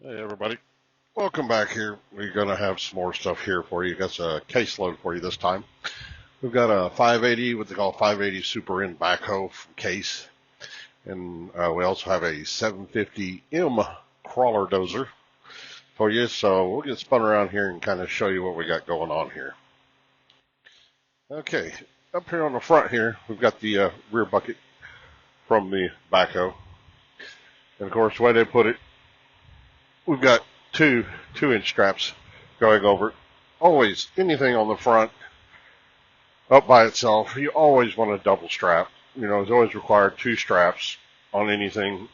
Hey everybody, welcome back here. We're going to have some more stuff here for you. Got a caseload for you this time. We've got a 580, what they call 580 Super N backhoe from Case, and we also have a 750M crawler dozer for you. So we'll get spun around here and kind of show you what we got going on here. Okay, up here on the front here, we've got the rear bucket from the backhoe, and of course the way they put it, we've got two-inch straps going over it. Always anything on the front up by itself, you always want a double strap. It's always required two straps on anything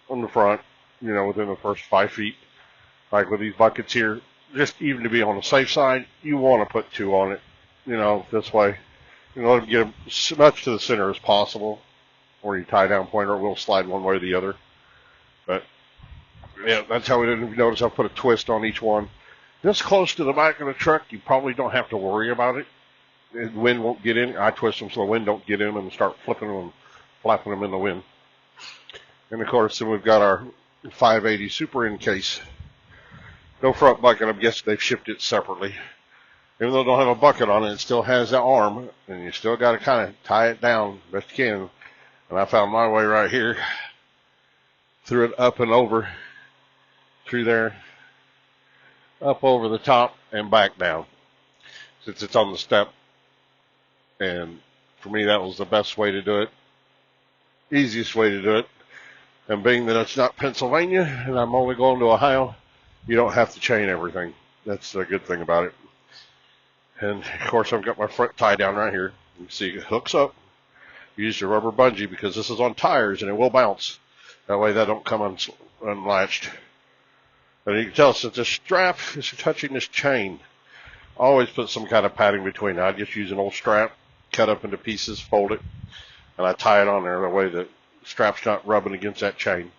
on the front, within the first 5 feet. Like with these buckets here, just even to be on the safe side, you want to put two on it. This way, let them get them as much to the center as possible, or you tie down point, or it will slide one way or the other. But yeah, that's how we did. If you notice, I put a twist on each one. This close to the back of the truck, you probably don't have to worry about it. The wind won't get in. I twist them so the wind don't get in and start flipping them and flapping them in the wind. And of course, then we've got our 580 Super N case. No front bucket. I'm guessing they've shipped it separately. Even though it don't have a bucket on it, it still has that arm, and you still got to kind of tie it down best you can. And I found my way right here. Threw it up and over through there, up over the top and back down, since it's on the step. And for me, that was the best way to do it, easiest way to do it. And being that it's not Pennsylvania and I'm only going to Ohio, you don't have to chain everything. That's a good thing about it. And of course, I've got my front tie down right here. You can see it hooks up. Use your rubber bungee because this is on tires and it will bounce. That way that don't come unlatched. And you can tell since the strap is touching this chain, always put some kind of padding between. I just use an old strap, cut up into pieces, fold it, and I tie it on there. That way the strap's not rubbing against that chain.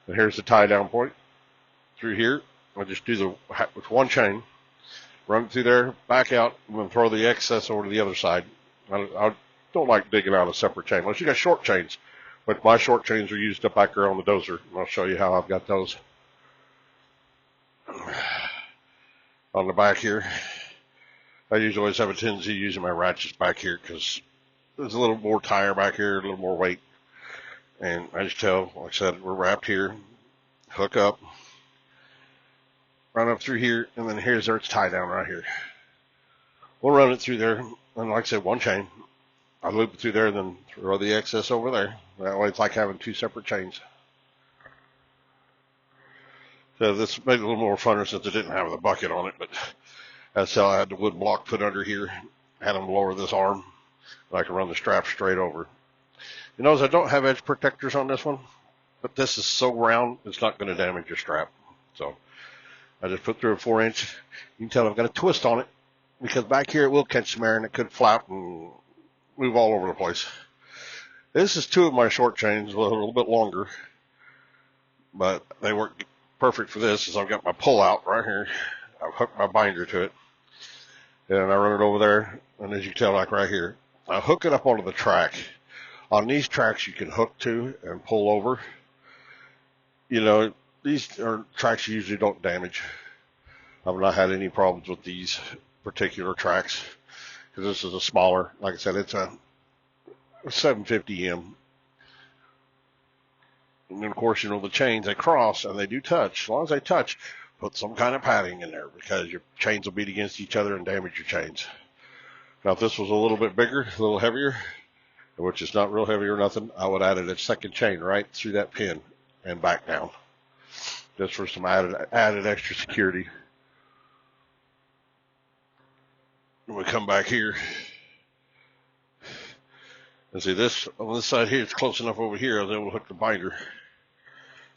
And here's the tie down point. Through here, I just do with one chain, run it through there, back out, and then throw the excess over to the other side. I don't like digging out a separate chain unless you got short chains. But my short chains are used up back there on the dozer, and I'll show you how I've got those on the back here. I usually always have a tendency of using my ratchets back here because there's a little more tire back here, a little more weight. And I just tell, like I said, we're wrapped here, hook up, run up through here, and then here's where it's tied down right here. We'll run it through there, and like I said, one chain. I loop it through there and then throw the excess over there. That way it's like having two separate chains. So this made it a little more funner since it didn't have the bucket on it, but that's how I had the wood block put under here. Had them lower this arm, and I can run the strap straight over. You notice I don't have edge protectors on this one, but this is so round, it's not going to damage your strap. So I just put through a 4-inch. You can tell I've got a twist on it because back here it will catch some air and it could flap and move all over the place. This is two of my short chains, a little bit longer, but they work perfect for this. As I've got my pull out right here, I've hooked my binder to it, and I run it over there. And as you can tell, like right here, I hook it up onto the track. On these tracks, you can hook to and pull over. These are tracks you usually don't damage. I've not had any problems with these particular tracks because this is a smaller. Like I said, it's a 750M. And then, of course, the chains, they cross and they do touch. As long as they touch, put some kind of padding in there because your chains will beat against each other and damage your chains. Now, if this was a little bit bigger, a little heavier, which is not real heavy or nothing, I would add a second chain right through that pin and back down, just for some added extra security. And we come back here and see this on this side here. It's close enough over here. I was able to hook the binder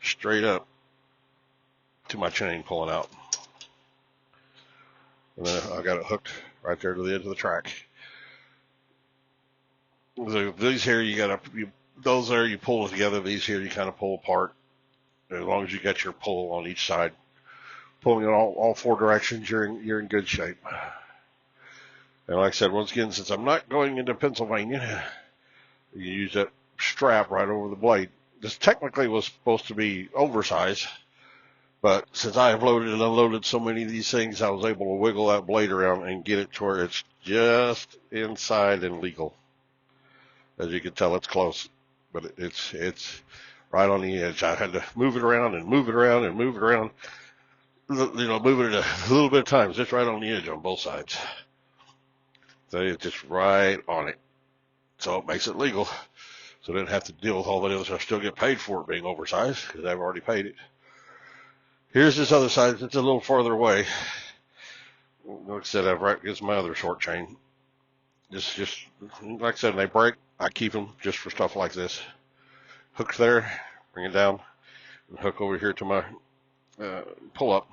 straight up to my chain pulling out, and then I got it hooked right there to the edge of the track. These here, those there you pull together. These here you kind of pull apart. As long as you get your pull on each side, pulling in all four directions, you're in good shape. And like I said, once again, since I'm not going into Pennsylvania, you use that strap right over the blade. This technically was supposed to be oversized, But since I have loaded and unloaded so many of these things, I was able to wiggle that blade around and get it to where it's just inside and legal. As you can tell, it's close, but it's right on the edge. I had to move it around and move it around and move it around, moving it a little bit of times, just right on the edge on both sides. So it's just right on it. So it makes it legal. So I didn't have to deal with all the other stuff. I still get paid for it being oversized because I've already paid it. Here's this other side. It's a little farther away. Like I said, I've right against my other short chain. Just like I said, they break. I keep them just for stuff like this. Hook there, bring it down, and hook over here to my pull up.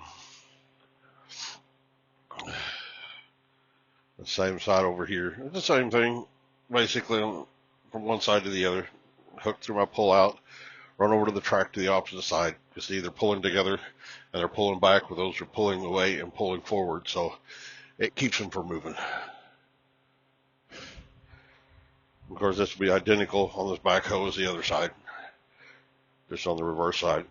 The same side over here. It's the same thing, basically, from one side to the other. Hook through my pull out, run over to the track to the opposite side. It's either pulling together and they're pulling back, or those are pulling away and pulling forward. So it keeps them from moving. Of course, this will be identical on this backhoe as the other side, just on the reverse side.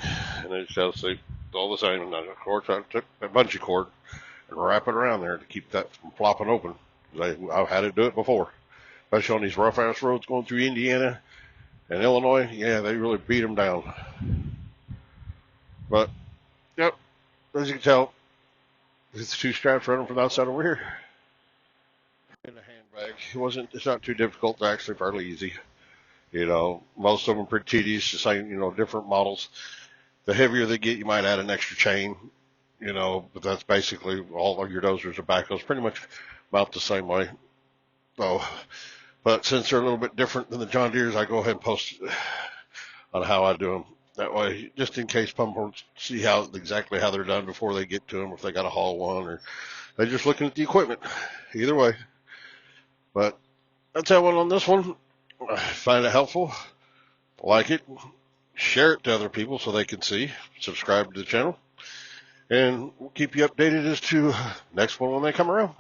And then you just see all the same. And then, of course, I took a bungee cord and wrap it around there to keep that from flopping open. I've had to do it before, especially on these rough ass roads going through Indiana and Illinois. Yeah, they really beat them down. But, yep, as you can tell, it's two straps running from that side over here. In a handbag, it's not too difficult. It's actually fairly easy. Most of them are pretty tedious, the same, different models. The heavier they get, you might add an extra chain, but that's basically all of your dozers or backhoes pretty much mount the same way. So, but since they're a little bit different than the John Deere's, I go ahead and post on how I do them. That way, just in case pumpers see exactly how they're done before they get to them, if they got to haul one, or they're just looking at the equipment. Either way. But that's how I went on this one. I find it helpful. Like it. Share it to other people so they can see. Subscribe to the channel. And we'll keep you updated as to next one when they come around.